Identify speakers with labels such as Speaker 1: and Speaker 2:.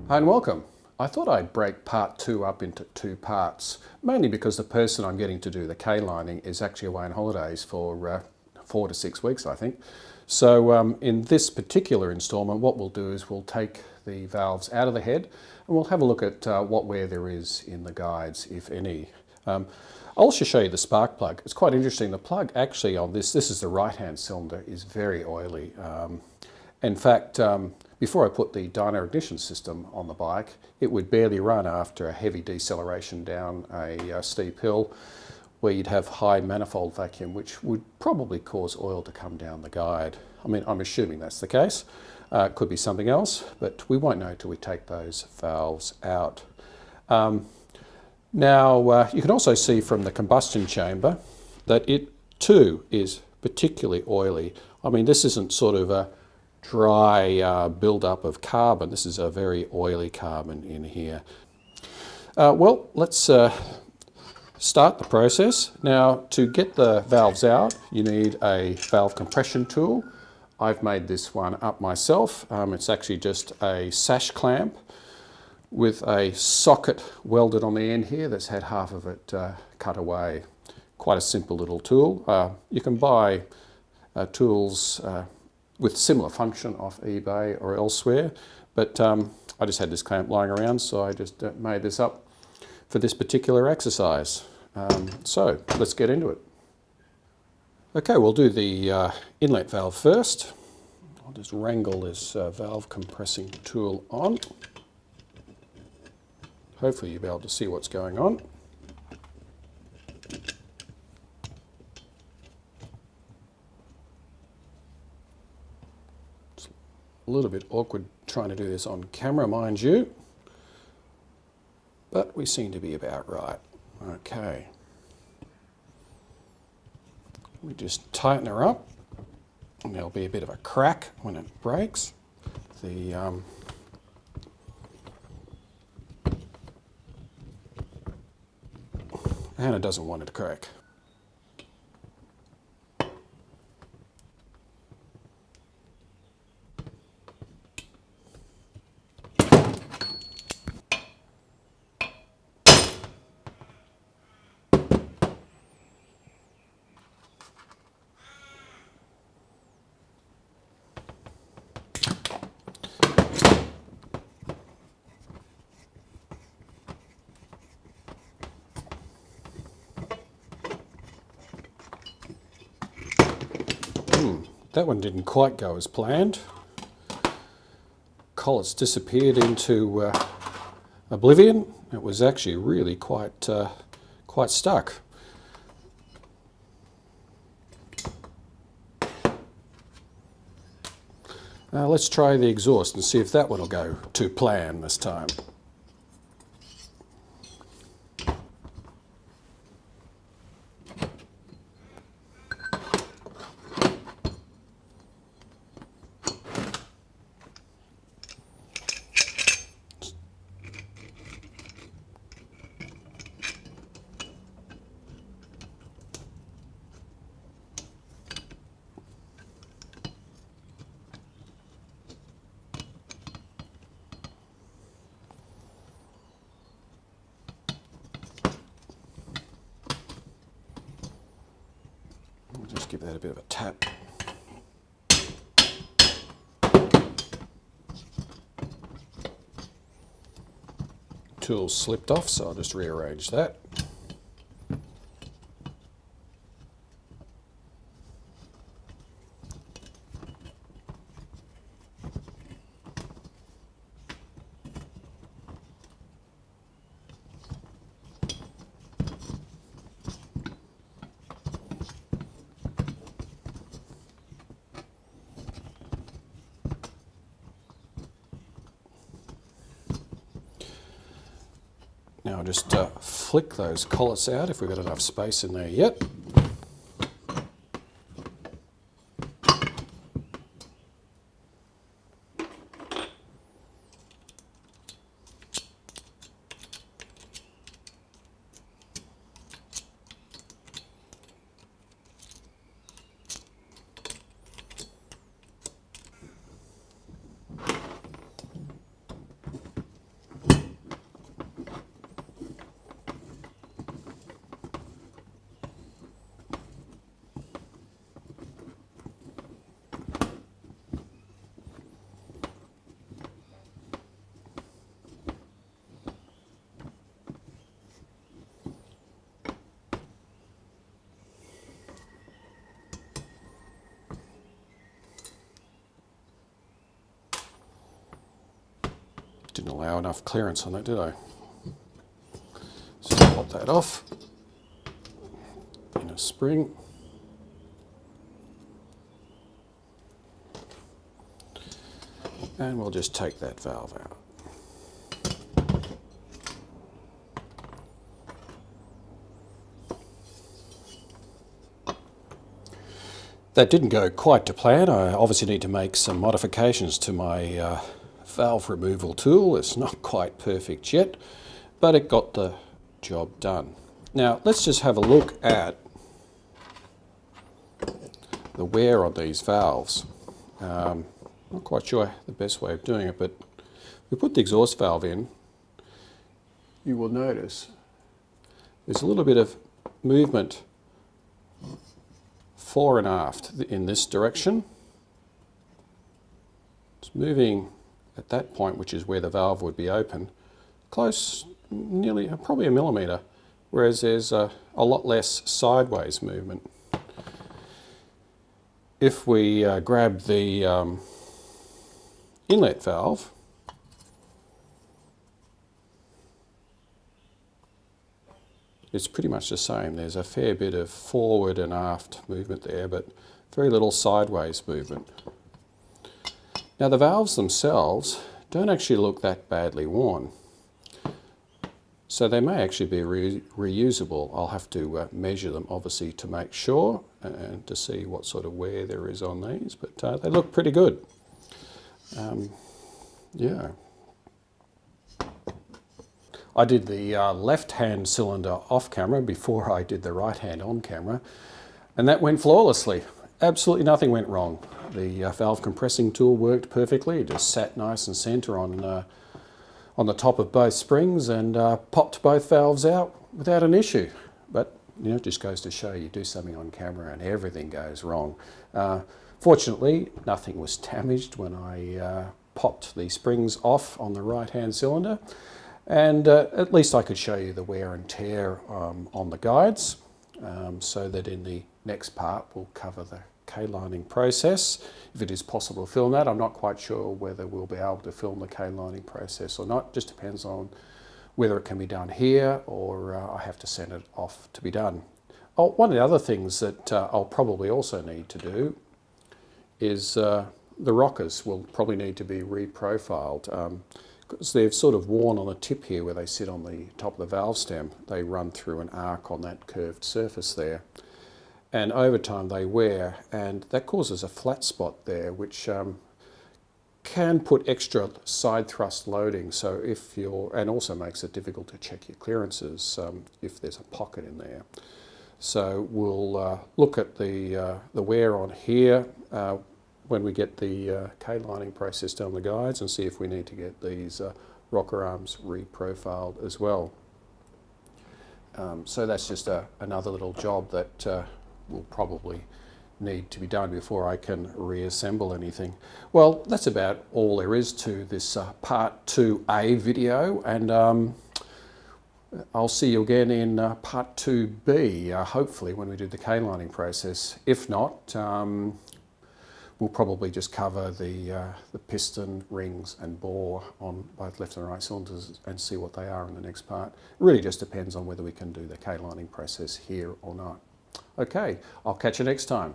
Speaker 1: Hi and welcome. I thought I'd break part 2 up into 2 parts, mainly because the person I'm getting to do the K-lining is actually away on holidays for 4 to 6 weeks, I think. So in this particular instalment, what we'll do is we'll take the valves out of the head and we'll have a look at what wear there is in the guides, if any. I'll also show you the spark plug. It's quite interesting. The plug actually on this is the right-hand cylinder, is very oily. In fact, before I put the dyno ignition system on the bike, it would barely run after a heavy deceleration down a steep hill where you'd have high manifold vacuum, which would probably cause oil to come down the guide. I mean, I'm assuming that's the case. It could be something else, but we won't know until we take those valves out. Now, you can also see from the combustion chamber that it too is particularly oily. I mean, this isn't sort of a dry build-up of carbon. This is a very oily carbon in here. Well, let's start the process. Now, to get the valves out, you need a valve compression tool. I've made this one up myself. It's actually just a sash clamp with a socket welded on the end here that's had half of it cut away. Quite a simple little tool. You can buy tools with similar function off eBay or elsewhere, but I just had this clamp lying around, so I just made this up for this particular exercise. So let's get into it. Okay, we'll do the inlet valve first. I'll just wrangle this valve compressing tool on. Hopefully you'll be able to see what's going on. A little bit awkward trying to do this on camera, mind you, but we seem to be about right. Okay. We just tighten her up, and there'll be a bit of a crack when it breaks. The and it doesn't want it to crack. That one didn't quite go as planned. Collets disappeared into oblivion. It was actually really quite stuck. Now let's try the exhaust and see if that one will go to plan this time. Just give that a bit of a tap. Tool slipped off, so I'll just rearrange that. Now I'll just flick those collets out if we've got enough space in there yet. Didn't allow enough clearance on that, did I? So just pop that off in a spring. And we'll just take that valve out. That didn't go quite to plan. I obviously need to make some modifications to my valve removal tool. It's not quite perfect yet, but it got the job done. Now let's just have a look at the wear on these valves. Not quite sure the best way of doing it, but we put the exhaust valve in. You will notice there's a little bit of movement fore and aft in this direction. It's moving at that point, which is where the valve would be open, close, nearly, probably a millimetre, whereas there's a lot less sideways movement. If we grab the inlet valve, it's pretty much the same. There's a fair bit of forward and aft movement there, but very little sideways movement. Now the valves themselves don't actually look that badly worn, so they may actually be reusable. I'll have to measure them obviously to make sure and to see what sort of wear there is on these, but they look pretty good. Yeah. I did the left-hand cylinder off camera before I did the right-hand on camera, and that went flawlessly. Absolutely nothing went wrong. The valve compressing tool worked perfectly. It just sat nice and centre on the top of both springs and popped both valves out without an issue. But you know, it just goes to show you do something on camera and everything goes wrong. Fortunately, nothing was damaged when I popped the springs off on the right-hand cylinder. And at least I could show you the wear and tear on the guides, so that in the next part we'll cover the K-lining process. If it is possible to film that, I'm not quite sure whether we'll be able to film the K-lining process or not. Just depends on whether it can be done here or I have to send it off to be done. Oh, one of the other things that I'll probably also need to do is the rockers will probably need to be reprofiled. Because they've sort of worn on the tip here where they sit on the top of the valve stem. They run through an arc on that curved surface there. And over time they wear, and that causes a flat spot there, which can put extra side thrust loading. So if and also makes it difficult to check your clearances if there's a pocket in there. So we'll look at the wear on here when we get the K-lining process done on the guides and see if we need to get these rocker arms reprofiled as well. So that's just another little job that will probably need to be done before I can reassemble anything. Well, that's about all there is to this part 2A video, and I'll see you again in part 2B, hopefully when we do the K-lining process. If not, we'll probably just cover the piston, rings and bore on both left and right cylinders and see what they are in the next part. It really just depends on whether we can do the K-lining process here or not. Okay, I'll catch you next time.